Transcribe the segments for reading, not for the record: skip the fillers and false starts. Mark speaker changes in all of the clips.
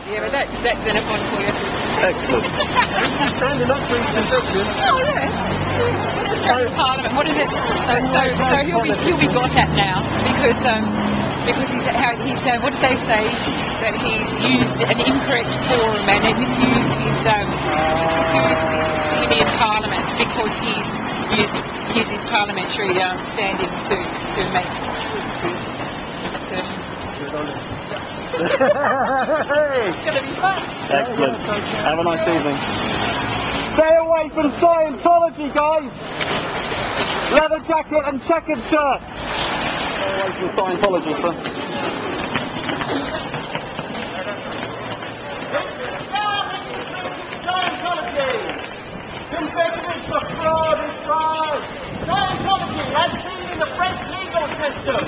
Speaker 1: Yeah, but that's Xenophon for you.
Speaker 2: Excellent.
Speaker 3: She's standing up for his conviction.
Speaker 1: Oh, yeah. Parliament. What is it? So he'll be got at now because he's what did they say, that he's used an incorrect forum and misused his Indian Parliament because he's used his parliamentary standing to make his assertion.
Speaker 3: Hey!
Speaker 1: It's going to be fun.
Speaker 2: Excellent. Have a nice evening. Stay away from Scientology, guys! Leather jacket and checkered shirt! Stay away from Scientology, sir.
Speaker 3: Scientology! Convicted for fraud and fraud! Scientology has been in the French legal system!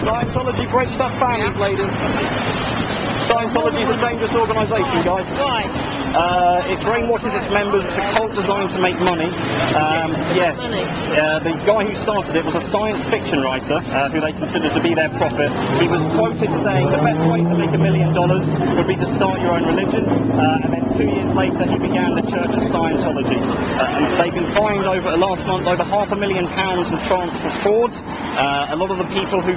Speaker 2: Scientology breaks up families, ladies. Scientology is a dangerous organisation, guys.
Speaker 1: Why?
Speaker 2: It brainwashes its members. It's a cult designed to make money. Yes. The guy who started it was a science fiction writer who they considered to be their prophet. He was quoted saying the best way to make $1 million would be to start your own religion. And then 2 years later, he began the Church of Scientology. And they've been fined last month over £500,000 in France for fraud. A lot of the people who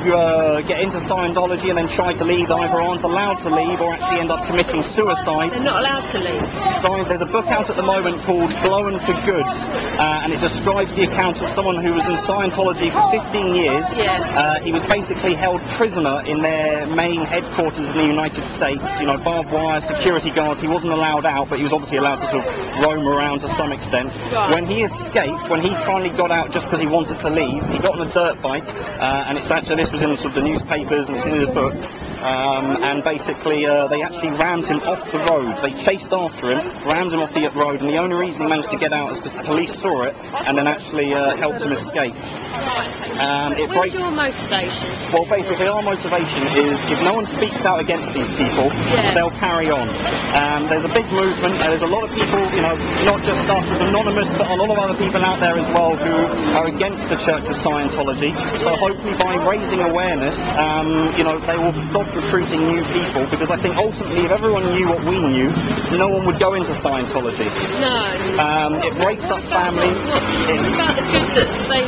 Speaker 2: get into Scientology and then try to leave either aren't allowed to leave or actually end up committing suicide.
Speaker 1: They're not allowed to leave.
Speaker 2: There's a book out at the moment called Blown for Good, and it describes the account of someone who was in Scientology for 15 years.
Speaker 1: Yeah.
Speaker 2: He was basically held prisoner in their main headquarters in the United States, barbed wire, security guards. He wasn't allowed out, but he was obviously allowed to sort of roam around to some extent.
Speaker 1: Right.
Speaker 2: When he escaped, when he finally got out just because he wanted to leave, he got on a dirt bike, and it's actually, this was in sort of the newspapers and it's in his book. And basically they actually rammed him off the road. They chased after him, rammed him off the road, and the only reason he managed to get out is because the police saw it and then actually helped him escape.
Speaker 1: What's your motivation?
Speaker 2: Well, basically our motivation is if no one speaks out against these people, they'll carry on. There's a big movement. There's a lot of people, not just us as Anonymous, but a lot of other people out there as well who are against the Church of Scientology. So hopefully by raising awareness, they will stop recruiting new people, because I think ultimately if everyone knew what we knew, no one would go into Scientology.
Speaker 1: No.
Speaker 2: It breaks up families.
Speaker 1: What about the good that they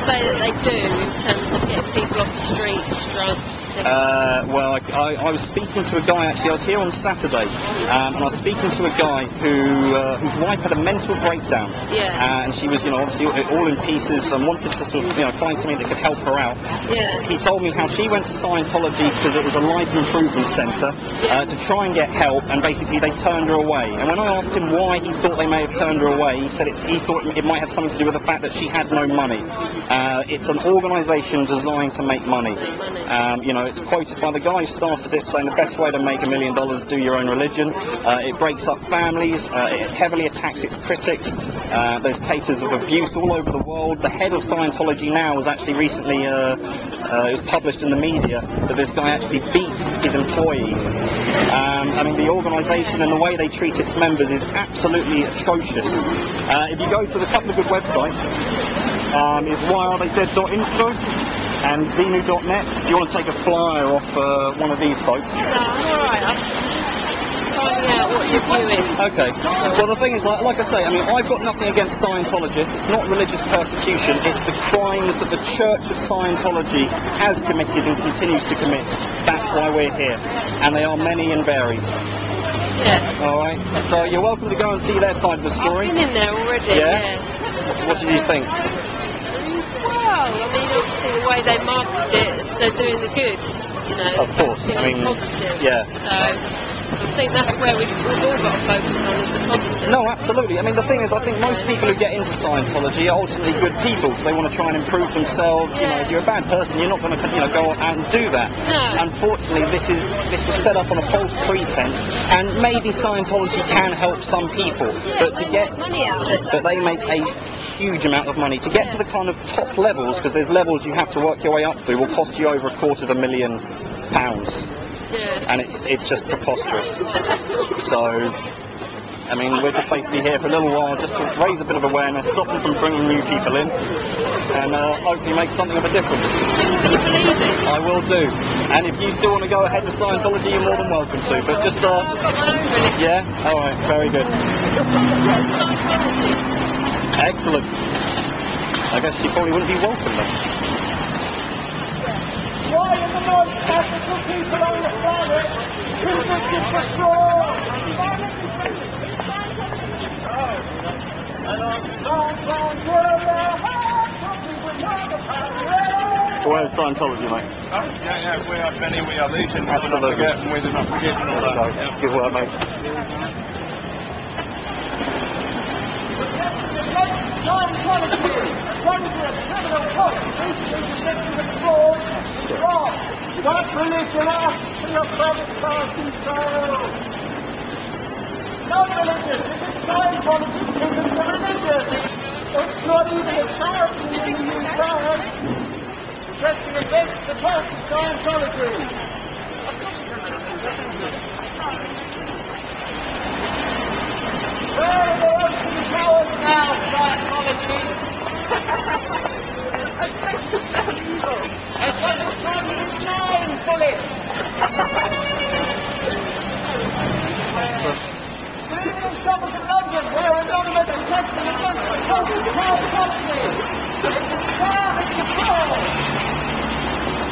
Speaker 1: say that they do in terms of getting people off the streets, drugs?
Speaker 2: Well, I was speaking to a guy, actually, I was here on Saturday, and I was speaking to a guy whose wife had a mental breakdown.
Speaker 1: Yeah.
Speaker 2: And she was, obviously all in pieces and wanted to sort of, find something that could help her out.
Speaker 1: Yeah.
Speaker 2: He told me how she went to Scientology because it was a life improvement centre to try and get help, and basically they turned her away. And when I asked him why he thought they may have turned her away, he said he thought it might have something to do with the fact that she had no money. It's an organisation designed to make money. It's quoted by the guy who started it saying the best way to make $1 million is do your own religion. It breaks up families. It heavily attacks its critics. There's cases of abuse all over the world. The head of Scientology now was actually recently, it was published in the media that this guy actually beats his employees. The organisation and the way they treat its members is absolutely atrocious. If you go to a couple of good websites, is whyaretheydead.info and Zenu.net. Do you want to take a flyer off one of these folks?
Speaker 1: No, I'm alright. I'm just finding out what your view is.
Speaker 2: Okay. Well, the thing is, like I say, I've got nothing against Scientologists. It's not religious persecution. It's the crimes that the Church of Scientology has committed and continues to commit. That's why we're here. And they are many and varied.
Speaker 1: Yeah.
Speaker 2: Alright. So you're welcome to go and see their side of the story.
Speaker 1: I've been in there already,
Speaker 2: Yeah? What did you think?
Speaker 1: Well, obviously the way they market it, they're doing the good,
Speaker 2: Of course.
Speaker 1: positive.
Speaker 2: Yeah.
Speaker 1: So I think that's where we've all got to focus on, is the positive.
Speaker 2: No, absolutely. The thing is, I think most people who get into Scientology are ultimately good people, because they want to try and improve themselves.
Speaker 1: Yeah.
Speaker 2: If you're a bad person, you're not going to, go out and do that.
Speaker 1: No.
Speaker 2: Unfortunately, this was set up on a false pretense, and maybe Scientology can help some people, but to get,
Speaker 1: money out of it.
Speaker 2: but they make a huge amount of money to get to the kind of top levels, because there's levels you have to work your way up through, will cost you over £250,000.
Speaker 1: Yeah.
Speaker 2: And it's just preposterous. So I mean, we're just basically here for a little while just to raise a bit of awareness, stop them from bringing new people in, and hopefully make something of a difference. I will do. And if you still want to go ahead with Scientology, you're more than welcome to. But just, yeah? Alright, very good. Excellent. I guess you probably wouldn't be welcome then.
Speaker 3: Why are the most ethical people on the planet convicted for fraud? And on SoundCloud, you're their heart,
Speaker 2: Where's Scientology, mate?
Speaker 4: Yeah, we are Benny, we are Legion, we do not forget, and we do not forget and all that. Yeah.
Speaker 2: Good work, mate.
Speaker 3: Scientology, dangerous criminal cult, recently convicted of fraud, wrong. Don't religion ask for your credit card details. No religion, this is Scientology, isn't a religion. It's not even a charity in the UK. Pressing against the path of Scientology. Where are the ocean powers now, Scientology? I said it's time to be 9 bullets. Even in shoppers in London, where Anonymous is testing against the Scientology. It's a scam, it's a fraud.